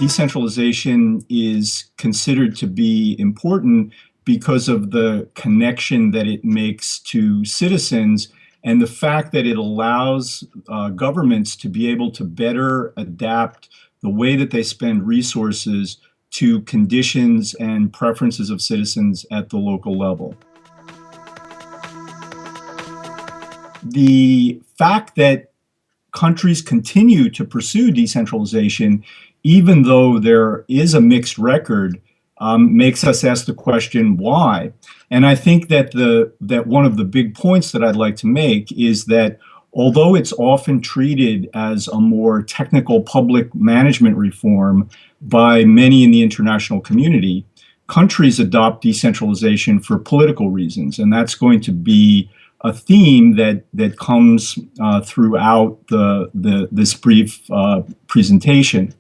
decentralization is considered to be important because of the connection that it makes to citizens and the fact that it allows governments to be able to better adapt the way that they spend resources to conditions and preferences of citizens at the local level. The fact that countries continue to pursue decentralization, even though there is a mixed record, makes us ask the question, why? And I think that that one of the big points that I'd like to make is that although it's often treated as a more technical public management reform by many in the international community, countries adopt decentralization for political reasons, and that's going to be a theme that comes throughout this brief presentation.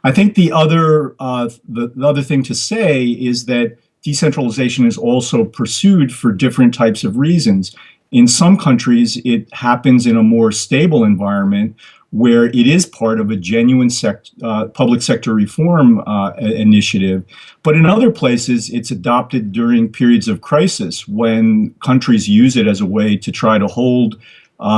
I think the other thing to say is that decentralization is also pursued for different types of reasons. In some countries, it happens in a more stable environment where it is part of a genuine public sector reform initiative. But in other places, it's adopted during periods of crisis when countries use it as a way to try to hold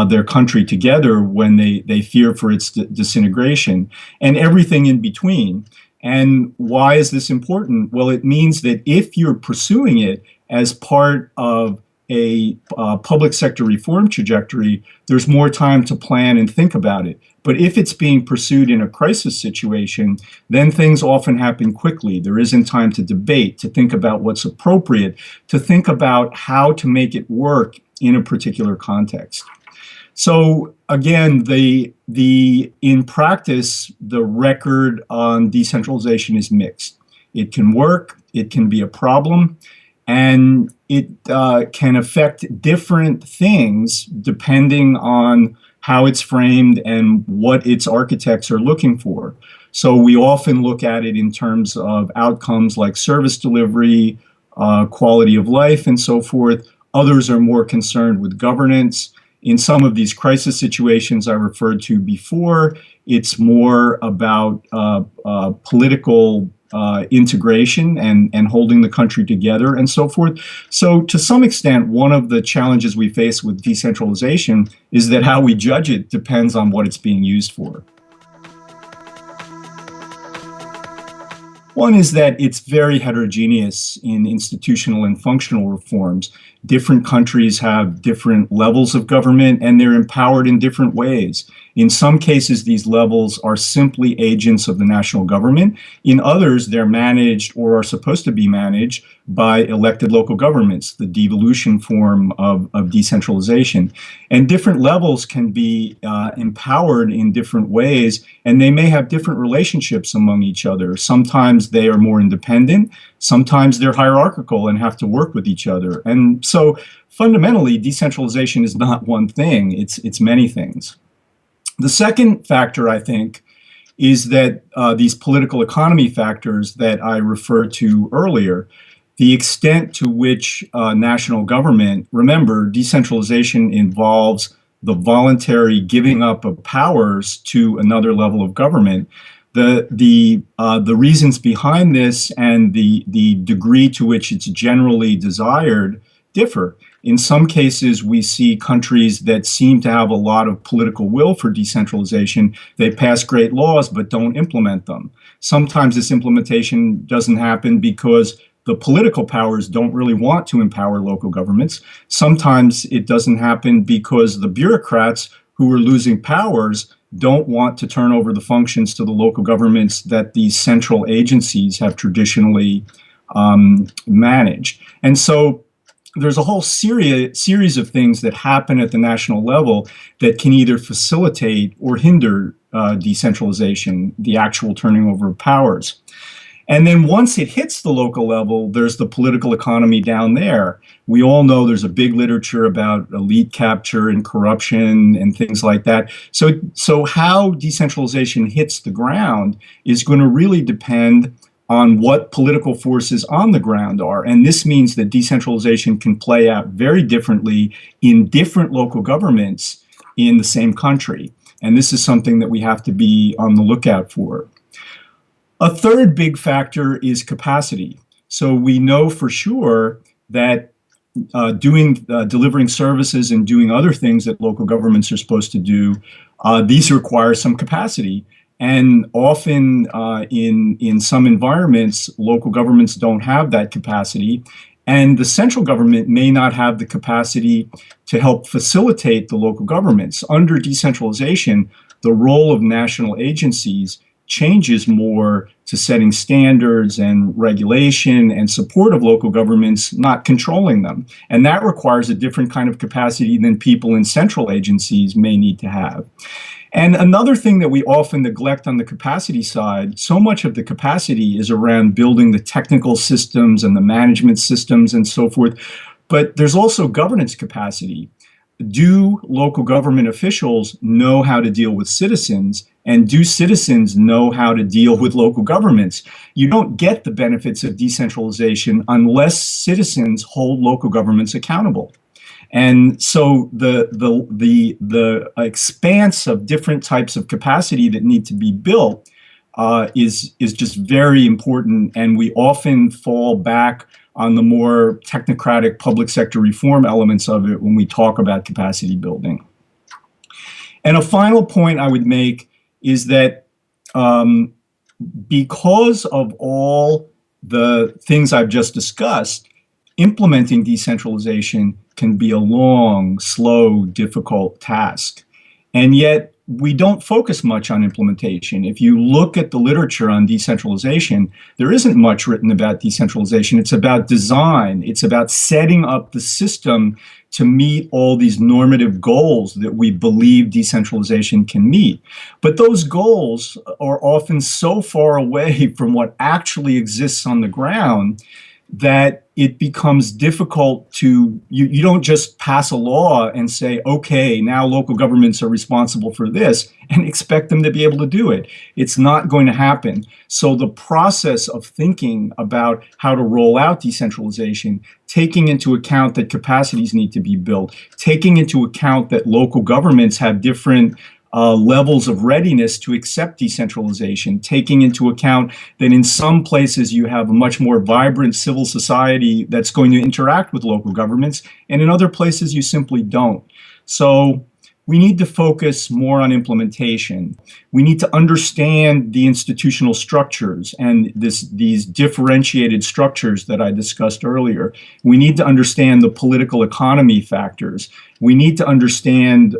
their country together when they fear for its disintegration, and everything in between. And why is this important? Well, it means that if you're pursuing it as part of a public sector reform trajectory, there's more time to plan and think about it. But if it's being pursued in a crisis situation, then things often happen quickly. There isn't time to debate, to think about what's appropriate, to think about how to make it work in a particular context. So again, in practice, the record on decentralization is mixed. It can work, it can be a problem, and it can affect different things depending on how it's framed and what its architects are looking for. So we often look at it in terms of outcomes like service delivery, quality of life, and so forth. Others are more concerned with governance. In some of these crisis situations I referred to before, it's more about political integration and holding the country together and so forth. So to some extent, one of the challenges we face with decentralization is that how we judge it depends on what it's being used for. One is that it's very heterogeneous in institutional and functional reforms. Different countries have different levels of government, and they're empowered in different ways. In some cases, these levels are simply agents of the national government. In others, they're managed or are supposed to be managed by elected local governments, the devolution form of decentralization. And different levels can be empowered in different ways, and they may have different relationships among each other. Sometimes they are more independent, sometimes they're hierarchical and have to work with each other. And so fundamentally, decentralization is not one thing, it's many things. The second factor, I think, is that these political economy factors that I referred to earlier, the extent to which national government, remember, decentralization involves the voluntary giving up of powers to another level of government. The reasons behind this and the degree to which it's generally desired differ. In some cases, we see countries that seem to have a lot of political will for decentralization. They pass great laws but don't implement them. Sometimes this implementation doesn't happen because the political powers don't really want to empower local governments. Sometimes it doesn't happen because the bureaucrats who are losing powers don't want to turn over the functions to the local governments that these central agencies have traditionally managed. And so there's a whole series of things that happen at the national level that can either facilitate or hinder decentralization, the actual turning over of powers. And then once it hits the local level, there's the political economy down there. We all know there's a big literature about elite capture and corruption and things like that. So how decentralization hits the ground is going to really depend on what political forces on the ground are. And this means that decentralization can play out very differently in different local governments in the same country. And this is something that we have to be on the lookout for. A third big factor is capacity. So we know for sure that delivering services and doing other things that local governments are supposed to do, these require some capacity. And often in some environments, local governments don't have that capacity. And the central government may not have the capacity to help facilitate the local governments. Under decentralization, the role of national agencies changes more to setting standards and regulation and support of local governments, not controlling them. And that requires a different kind of capacity than people in central agencies may need to have. And another thing that we often neglect on the capacity side, so much of the capacity is around building the technical systems and the management systems and so forth. But there's also governance capacity. Do local government officials know how to deal with citizens? And do citizens know how to deal with local governments? You don't get the benefits of decentralization unless citizens hold local governments accountable. And so the expanse of different types of capacity that need to be built is just very important. And we often fall back on the more technocratic public sector reform elements of it when we talk about capacity building. And a final point I would make is that because of all the things I've just discussed, implementing decentralization can be a long, slow, difficult task. And yet we don't focus much on implementation. If you look at the literature on decentralization, there isn't much written about decentralization. It's about design. It's about setting up the system to meet all these normative goals that we believe decentralization can meet. But those goals are often so far away from what actually exists on the ground that it becomes difficult to, you don't just pass a law and say, okay, now local governments are responsible for this and expect them to be able to do it. It's not going to happen. So the process of thinking about how to roll out decentralization, taking into account that capacities need to be built, taking into account that local governments have different levels of readiness to accept decentralization, taking into account that in some places you have a much more vibrant civil society that's going to interact with local governments, and in other places you simply don't. So we need to focus more on implementation. We need to understand the institutional structures and these differentiated structures that I discussed earlier. We need to understand the political economy factors. We need to understand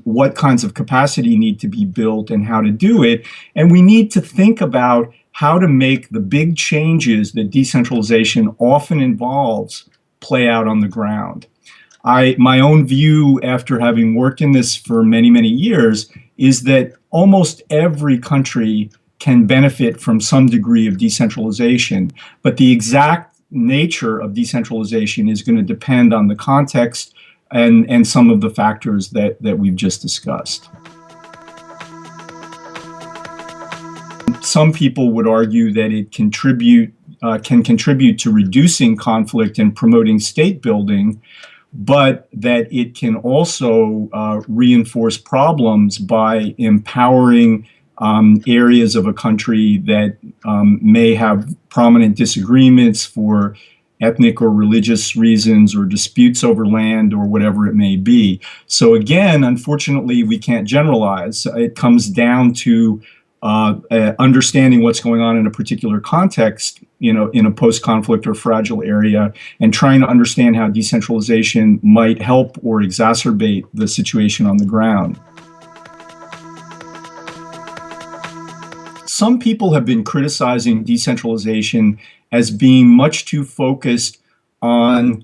what kinds of capacity need to be built and how to do it. And we need to think about how to make the big changes that decentralization often involves play out on the ground. My own view, after having worked in this for many, many years, is that almost every country can benefit from some degree of decentralization, but the exact nature of decentralization is going to depend on the context and some of the factors that we've just discussed. Some people would argue that it can contribute to reducing conflict and promoting state building, but that it can also reinforce problems by empowering areas of a country that may have prominent disagreements for ethnic or religious reasons or disputes over land or whatever it may be. So again, unfortunately, we can't generalize. It comes down to understanding what's going on in a particular context, in a post-conflict or fragile area, and trying to understand how decentralization might help or exacerbate the situation on the ground. Some people have been criticizing decentralization as being much too focused on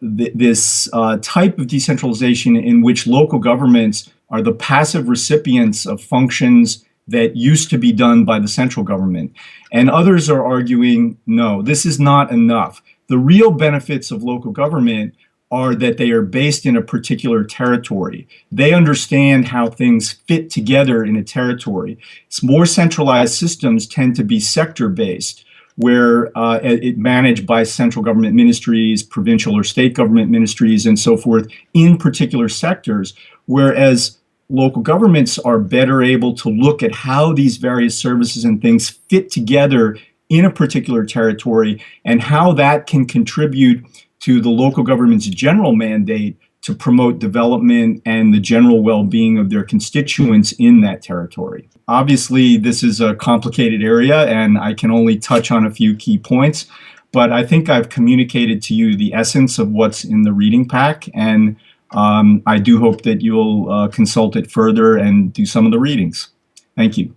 this type of decentralization in which local governments are the passive recipients of functions that used to be done by the central government. And others are arguing, no, this is not enough. The real benefits of local government are that they are based in a particular territory. They understand how things fit together in a territory. More centralized systems tend to be sector-based, where it managed by central government ministries, provincial or state government ministries, and so forth in particular sectors, whereas local governments are better able to look at how these various services and things fit together in a particular territory and how that can contribute to the local government's general mandate to promote development and the general well-being of their constituents in that territory. Obviously, this is a complicated area and I can only touch on a few key points, but I think I've communicated to you the essence of what's in the reading pack, and I do hope that you'll consult it further and do some of the readings. Thank you.